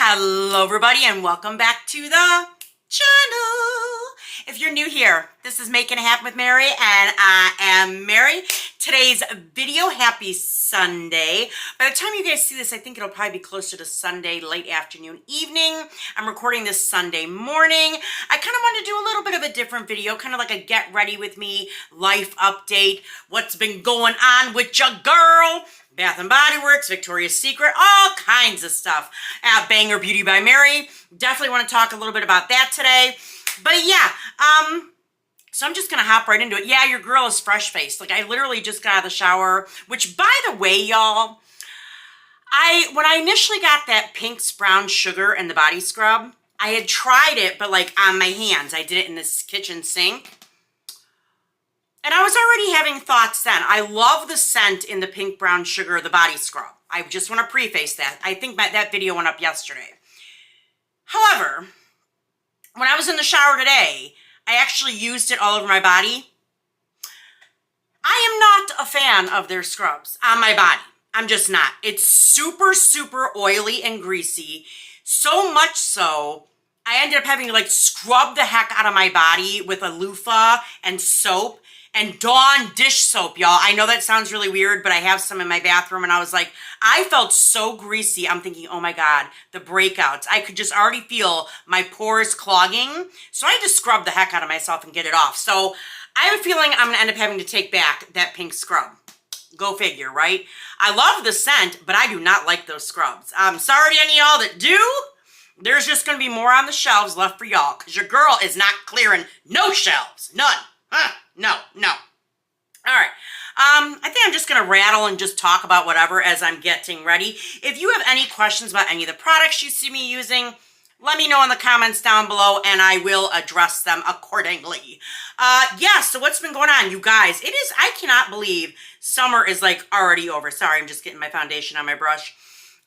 Hello everybody and welcome back to the channel. If you're new here, this is Making It Happen with Mary and I am Mary. Today's video, happy Sunday. By the time you guys see this, I think it'll probably be closer to Sunday, late afternoon, evening. I'm recording this Sunday morning. I kind of wanted to do a little bit of a different video, kind of like a get ready with me, life update, what's been going on with your girl. Bath and Body Works, Victoria's Secret, all kinds of stuff. Banger Beauty by Mary. Definitely want to talk a little bit about that today. But yeah, so I'm just going to hop right into it. Yeah, your girl is fresh-faced. Like, I literally just got out of the shower, which, by the way, y'all, when I initially got that Pink's Brown Sugar and the body scrub, I had tried it, but, like, on my hands. I did it in this kitchen sink. And I was already having thoughts then. I love the scent in the Pink Brown Sugar, the body scrub. I just want to preface that. I think that video went up yesterday. However, when I was in the shower today, I actually used it all over my body. I am not a fan of their scrubs on my body. I'm just not. It's super, super oily and greasy. So much so, I ended up having to like scrub the heck out of my body with a loofah and soap. And Dawn dish soap, y'all. I know that sounds really weird, but I have some in my bathroom, and I was like, I felt so greasy. I'm thinking, oh my God, the breakouts. I could just already feel my pores clogging. So I had to scrub the heck out of myself and get it off. So I have a feeling I'm going to end up having to take back that pink scrub. Go figure, right? I love the scent, but I do not like those scrubs. I'm sorry to any of y'all that do. There's just going to be more on the shelves left for y'all, because your girl is not clearing no shelves. None. Huh? No. All right. I think I'm just going to rattle and just talk about whatever as I'm getting ready. If you have any questions about any of the products you see me using, let me know in the comments down below and I will address them accordingly. Yeah, so what's been going on, you guys? I cannot believe summer is like already over. Sorry, I'm just getting my foundation on my brush.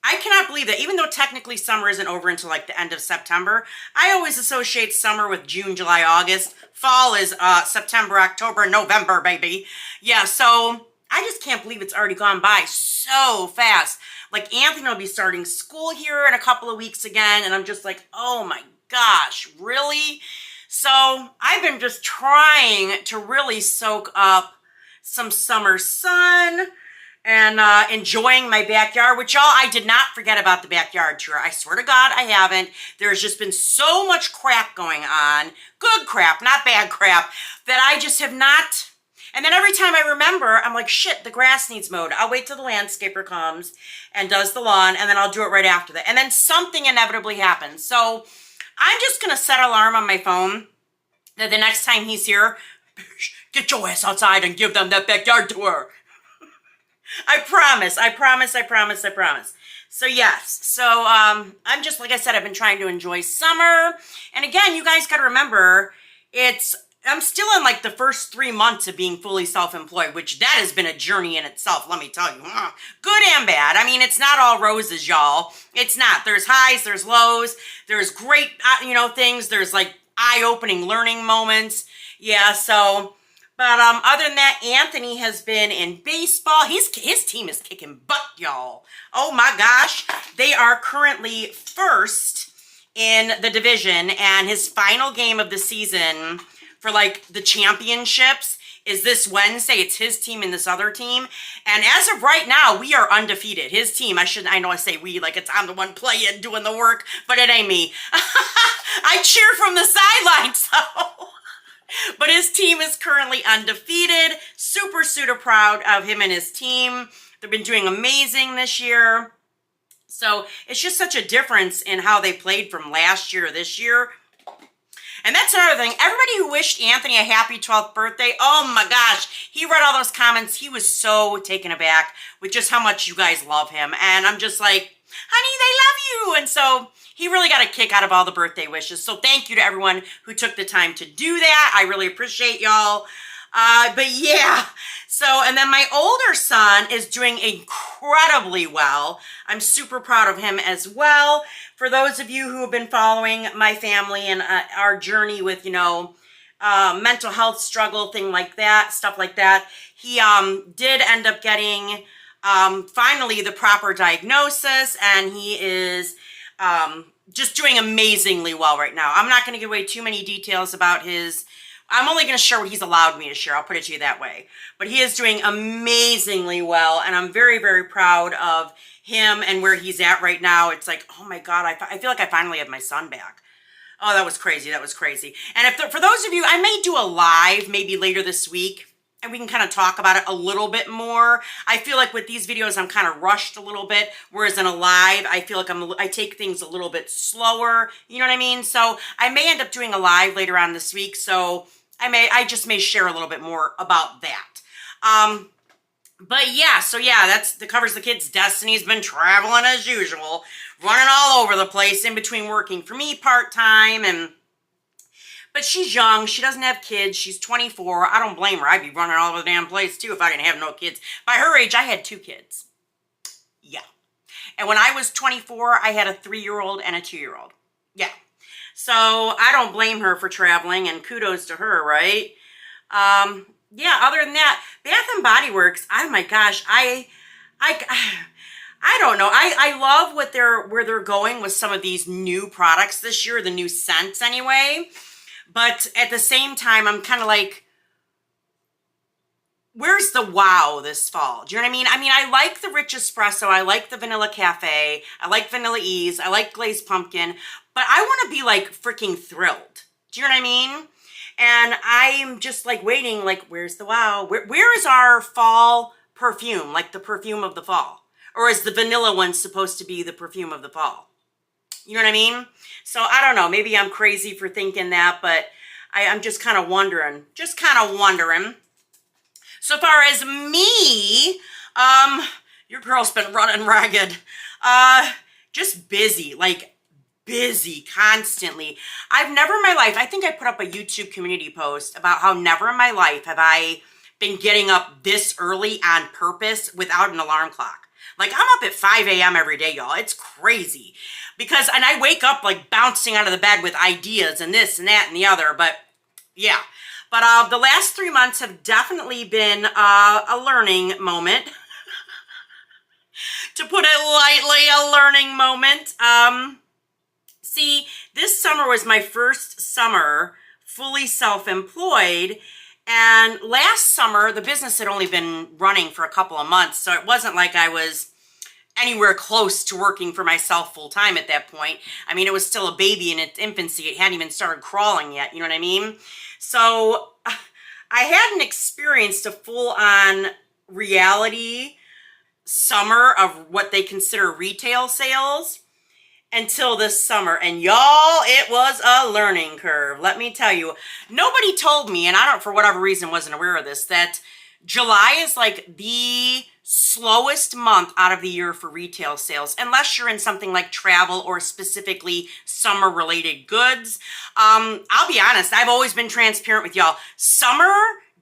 I cannot believe that even though technically summer isn't over until like the end of September, I always associate summer with June, July, August. Fall is September, October, November, baby. Yeah, so I just can't believe it's already gone by so fast. Like Anthony will be starting school here in a couple of weeks again, and I'm just like, oh my gosh, really? So I've been just trying to really soak up some summer sun and enjoying my backyard, which y'all, I did not forget about the backyard tour. I swear to God, I haven't. There's just been so much crap going on, good crap, not bad crap, that I just have not. And then every time I remember, I'm like, shit, the grass needs mowed. I'll wait till the landscaper comes and does the lawn, and then I'll do it right after that. And then something inevitably happens. So I'm just going to set an alarm on my phone that the next time he's here, get your ass outside and give them that backyard tour. I promise. So yes, so I'm just, like I said, I've been trying to enjoy summer. And again, you guys got to remember, I'm still in like the first 3 months of being fully self-employed, which that has been a journey in itself, let me tell you. Good and bad. I mean, it's not all roses, y'all. It's not. There's highs, there's lows, there's great, things. There's like eye-opening learning moments. Yeah, so... But other than that, Anthony has been in baseball. His team is kicking butt, y'all. Oh my gosh. They are currently first in the division, and his final game of the season for like the championships is this Wednesday. It's his team and this other team. And as of right now, we are undefeated. His team, I know I say we like it's I'm the one playing, doing the work, but it ain't me. I cheer from the sidelines, so... But his team is currently undefeated. Super, super proud of him and his team. They've been doing amazing this year. So it's just such a difference in how they played from last year to this year. And that's another thing. Everybody who wished Anthony a happy 12th birthday, oh my gosh, he read all those comments. He was so taken aback with just how much you guys love him. And I'm just like, honey, they love you. And so... he really got a kick out of all the birthday wishes. So thank you to everyone who took the time to do that. I really appreciate y'all. But yeah, so, and then my older son is doing incredibly well. I'm super proud of him as well. For those of you who have been following my family and our journey with, mental health struggle, stuff like that, he did end up getting finally the proper diagnosis, and he is Just doing amazingly well right now. I'm not going to give away too many details about his. I'm only going to share what he's allowed me to share. I'll put it to you that way. But he is doing amazingly well, and I'm very, very proud of him and where he's at right now. It's like, oh my God, I feel like I finally have my son back. Oh, that was crazy. That was crazy. And for those of you, I may do a live maybe later this week, and we can kind of talk about it a little bit more. I feel like with these videos, I'm kind of rushed a little bit, whereas in a live, I feel like I take things a little bit slower. You know what I mean? So I may end up doing a live later on this week. So I just may share a little bit more about that. But yeah, so yeah, that covers the kids. Destiny's been traveling as usual, running all over the place in between working for me part-time but she's young. She doesn't have kids. She's 24. I don't blame her. I'd be running all over the damn place too if I didn't have no kids. By her age, I had 2 kids. Yeah. And when I was 24, I had a 3-year-old and a 2-year-old. Yeah. So I don't blame her for traveling, and kudos to her, right? Yeah, other than that, Bath and Body Works, oh my gosh, I don't know. I love where they're going with some of these new products this year, the new scents anyway. But at the same time, I'm kind of like, where's the wow this fall? Do you know what I mean? I like the Rich Espresso. I like the Vanilla Cafe. I like Vanilla Ease. I like Glazed Pumpkin. But I want to be like freaking thrilled. Do you know what I mean? And I'm just like waiting, like, where's the wow? Where is our fall perfume? Like the perfume of the fall? Or is the vanilla one supposed to be the perfume of the fall? You know what I mean? So I don't know. Maybe I'm crazy for thinking that, but I'm just kind of wondering. So far as me, your girl's been running ragged. Just busy, like busy constantly. I've never in my life, I think I put up a YouTube community post about how never in my life have I been getting up this early on purpose without an alarm clock. Like, I'm up at 5 a.m. every day, y'all. It's crazy. And I wake up like bouncing out of the bed with ideas and this and that and the other. But yeah. But the last 3 months have definitely been a learning moment. To put it lightly, a learning moment. See, this summer was my first summer fully self-employed. And last summer, the business had only been running for a couple of months, so it wasn't like I was anywhere close to working for myself full time at that point. I mean, it was still a baby in its infancy. It hadn't even started crawling yet, you know what I mean? So I hadn't experienced a full-on reality summer of what they consider retail sales until this summer. And y'all, it was a learning curve. Let me tell you, nobody told me, and I don't, for whatever reason, wasn't aware of this, that July is like the slowest month out of the year for retail sales, unless you're in something like travel or specifically summer related goods. I'll be honest, I've always been transparent with y'all. Summer,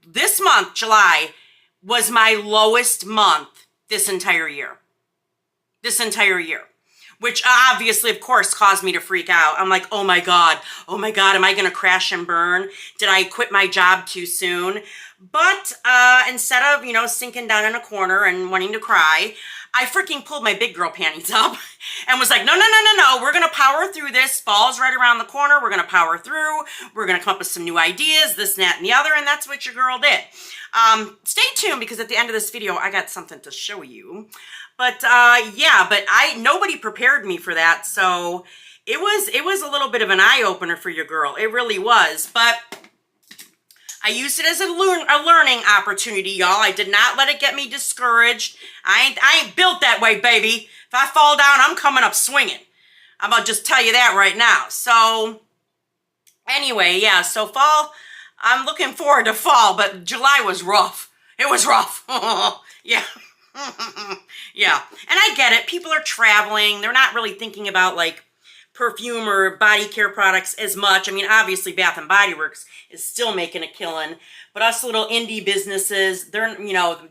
this month, July, was my lowest month this entire year. Which obviously, of course, caused me to freak out. I'm like, oh my God, am I gonna crash and burn? Did I quit my job too soon? But instead of, sinking down in a corner and wanting to cry, I freaking pulled my big girl panties up and was like, no, we're gonna power through this. Fall's right around the corner. We're gonna power through. We're gonna come up with some new ideas, this, and that, and the other, and that's what your girl did. Stay tuned, because at the end of this video, I got something to show you. But nobody prepared me for that, so it was a little bit of an eye-opener for your girl. It really was, but I used it as a learning opportunity, y'all. I did not let it get me discouraged. I ain't built that way, baby. If I fall down, I'm coming up swinging. I'm gonna just tell you that right now. So anyway, yeah, so fall, I'm looking forward to fall, but July was rough. It was rough. Yeah. Yeah, and I get it. People are traveling. They're not really thinking about like perfume or body care products as much. I mean, obviously Bath and Body Works is still making a killing, but us little indie businesses,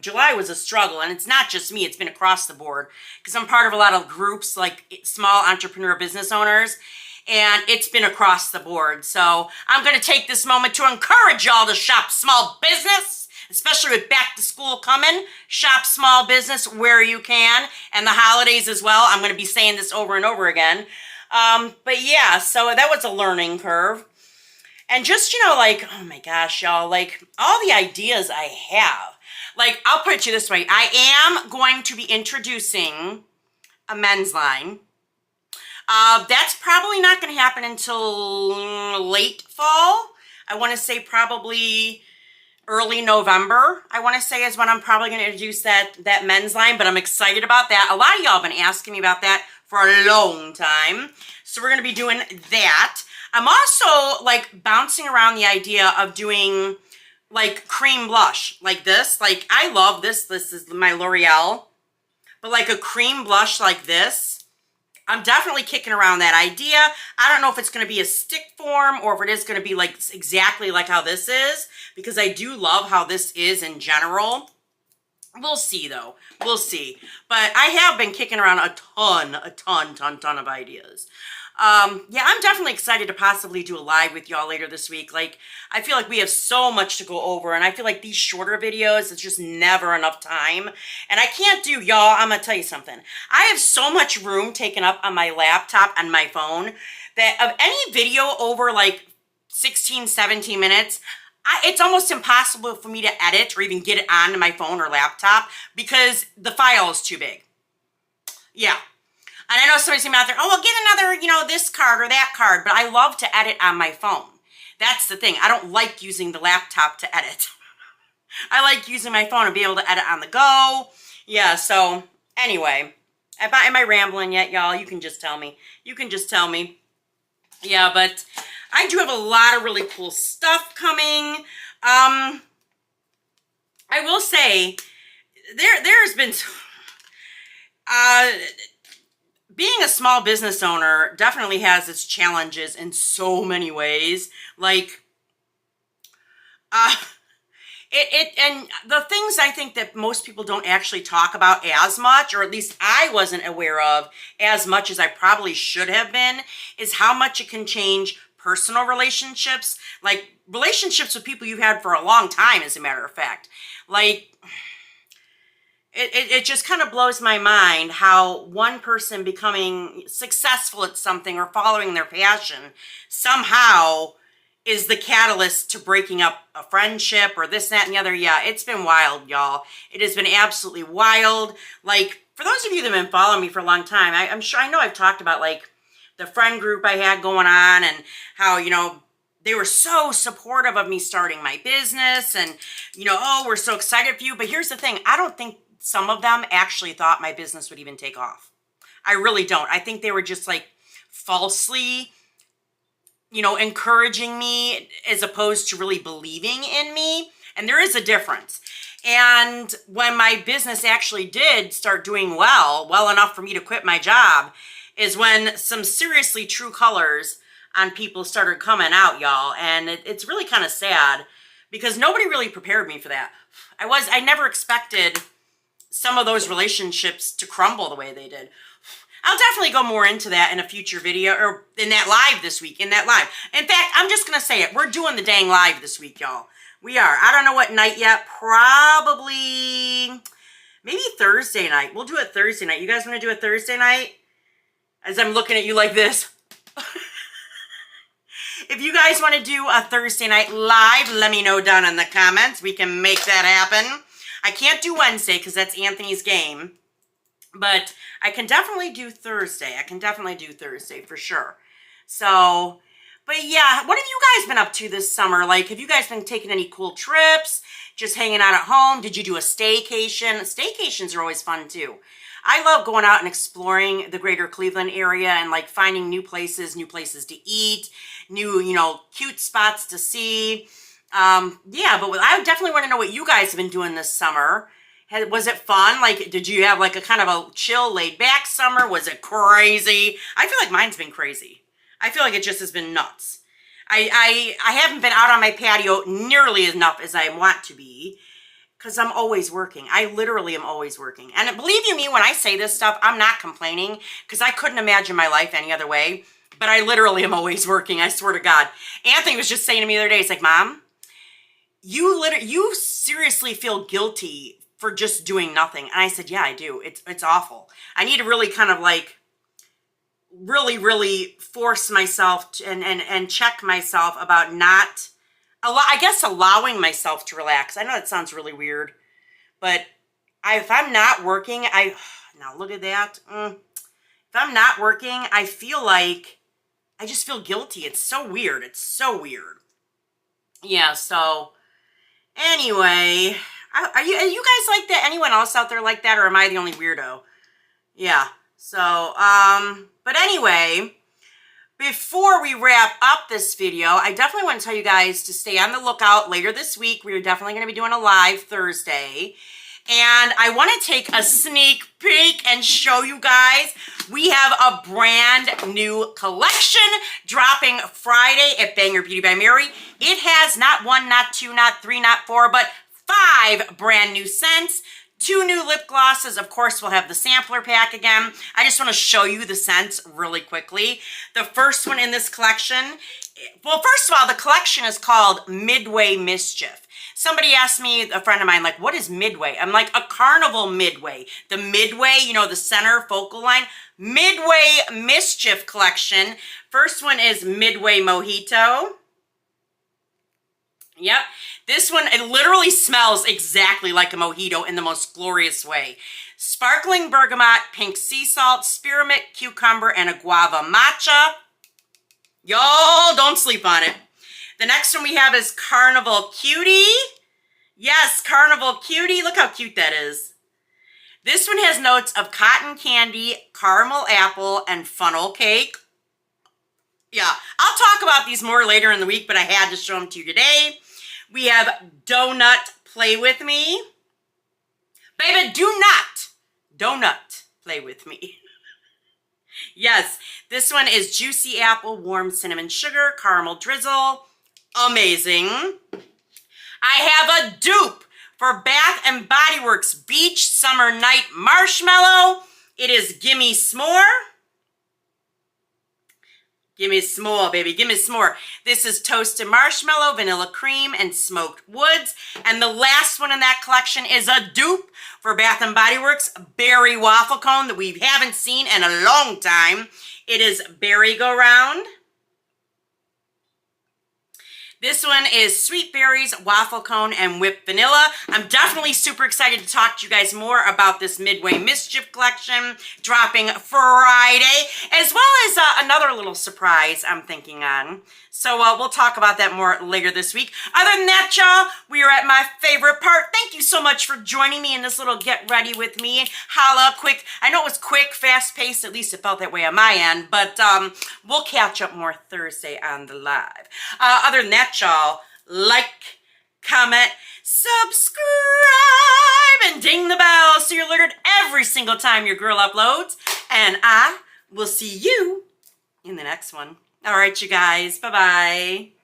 July was a struggle, and it's not just me. It's been across the board, because I'm part of a lot of groups like small entrepreneur business owners, and it's been across the board. So I'm going to take this moment to encourage y'all to shop small business, especially with back to school coming. Shop small business where you can, and the holidays as well. I'm going to be saying this over and over again. But yeah, so that was a learning curve. And just, like, oh my gosh, y'all, like, all the ideas I have. Like, I'll put it to you this way. I am going to be introducing a men's line. That's probably not going to happen until late fall. I want to say probably early November, I want to say, is when I'm probably going to introduce that men's line, but I'm excited about that. A lot of y'all have been asking me about that for a long time. So we're going to be doing that. I'm also like bouncing around the idea of doing like cream blush like this. Like I love this. This is my L'Oreal, but like a cream blush like this. I'm definitely kicking around that idea. I don't know if it's going to be a stick form or if it is going to be like exactly like how this is, because I do love how this is in general. We'll see though. We'll see. But I have been kicking around a ton of ideas. Yeah, I'm definitely excited to possibly do a live with y'all later this week. Like, I feel like we have so much to go over, and I feel like these shorter videos, it's just never enough time. And I can't do, y'all, I'm gonna tell you something. I have so much room taken up on my laptop and my phone that of any video over like 16, 17 minutes, it's almost impossible for me to edit or even get it onto my phone or laptop because the file is too big. Yeah. And I know somebody's out there, oh, well, get another, this card or that card. But I love to edit on my phone. That's the thing. I don't like using the laptop to edit. I like using my phone to be able to edit on the go. Yeah, so anyway. Am I rambling yet, y'all? You can just tell me. You can just tell me. Yeah, but I do have a lot of really cool stuff coming. I will say, there's been... being a small business owner definitely has its challenges in so many ways. Like, and the things I think that most people don't actually talk about as much, or at least I wasn't aware of as much as I probably should have been, is how much it can change personal relationships, like relationships with people you've had for a long time, as a matter of fact. Like, it just kind of blows my mind how one person becoming successful at something or following their passion somehow is the catalyst to breaking up a friendship or this, that, and the other. Yeah, it's been wild, y'all. It has been absolutely wild. Like, for those of you that have been following me for a long time, I'm sure, I know I've talked about, like, the friend group I had going on and how, they were so supportive of me starting my business and, oh, we're so excited for you. But here's the thing. I don't think some of them actually thought my business would even take off. I really don't. I think they were just like falsely, encouraging me as opposed to really believing in me. And there is a difference. And when my business actually did start doing well enough for me to quit my job, is when some seriously true colors on people started coming out, y'all. And it's really kind of sad because nobody really prepared me for that. I never expected some of those relationships to crumble the way they did. I'll definitely go more into that in a future video or in that live this week, in fact, I'm just going to say it. We're doing the dang live this week, y'all. We are. I don't know what night yet. Probably maybe Thursday night. We'll do it Thursday night. You guys want to do it Thursday night? As I'm looking at you like this. If you guys want to do a Thursday night live, let me know down in the comments. We can make that happen. I can't do Wednesday because that's Anthony's game, but I can definitely do Thursday. I can definitely do Thursday for sure. So, but yeah, what have you guys been up to this summer? Like, have you guys been taking any cool trips? Just hanging out at home? Did you do a staycation? Staycations are always fun too. I love going out and exploring the greater Cleveland area and like finding new places to eat, new, cute spots to see. Yeah, but I definitely want to know what you guys have been doing this summer. Was it fun? Like, did you have like a kind of a chill, laid back summer? Was it crazy? I feel like mine's been crazy. I feel like it just has been nuts. I haven't been out on my patio nearly enough as I want to be because I'm always working. I literally am always working. And believe you me, when I say this stuff, I'm not complaining because I couldn't imagine my life any other way. But I literally am always working. I swear to God. Anthony was just saying to me the other day, he's like, Mom, you seriously feel guilty for just doing nothing. And I said, yeah, I do. It's awful. I need to really kind of like really, really force myself to, and check myself about not, I guess, allowing myself to relax. I know that sounds really weird, but if I'm not working, now look at that. If I'm not working, I feel like, I just feel guilty. It's so weird. It's so weird. Yeah, so anyway, are you guys like that? Anyone else out there like that, or am I the only weirdo? Yeah, so, but anyway, before we wrap up this video, I definitely want to tell you guys to stay on the lookout later this week. We're definitely going to be doing a live Thursday. And I want to take a sneak peek and show you guys we have a brand new collection dropping Friday at Banger Beauty by Mary. It has not 1, not 2, not 3, not 4, but 5 brand new scents. 2 new lip glosses. Of course, we'll have the sampler pack again. I just want to show you the scents really quickly. The first one in this collection, well, first of all, the collection is called Midway Mischief. Somebody asked me, a friend of mine, like, what is Midway? I'm like, a carnival midway. The midway, you know, the center focal line. Midway Mischief collection. First one is Midway Mojito. Yep. This one, it literally smells exactly like a mojito in the most glorious way. Sparkling bergamot, pink sea salt, spearmint, cucumber, and a guava matcha. Y'all don't sleep on it. The next one we have is Carnival Cutie. Yes, Carnival Cutie. Look how cute that is. This one has notes of cotton candy, caramel apple, and funnel cake. Yeah, I'll talk about these more later in the week, but I had to show them to you today. We have Donut Play With Me. Baby, donut play with me. Yes, this one is Juicy Apple, Warm Cinnamon Sugar, Caramel Drizzle. Amazing. I have a dupe for Bath and Body Works Beach Summer Night Marshmallow. It is Gimme S'more. Gimme s'more, baby. Gimme s'more. This is toasted marshmallow, vanilla cream, and smoked woods. And the last one in that collection is a dupe for Bath and Body Works Berry Waffle Cone that we haven't seen in a long time. It is Berry Go Round. This one is Sweet Berries, Waffle Cone, and Whipped Vanilla. I'm definitely super excited to talk to you guys more about this Midway Mischief collection dropping Friday, as well as another little surprise I'm thinking on. So we'll talk about that more later this week. Other than that, y'all, we are at my favorite part. Thank you so much for joining me in this little get ready with me. Holla, quick. I know it was quick, fast-paced. At least it felt that way on my end. But we'll catch up more Thursday on the live. Other than that, y'all, like, comment, subscribe, and ding the bell so you're alerted every single time your girl uploads. And I will see you in the next one. All right, you guys. Bye-bye.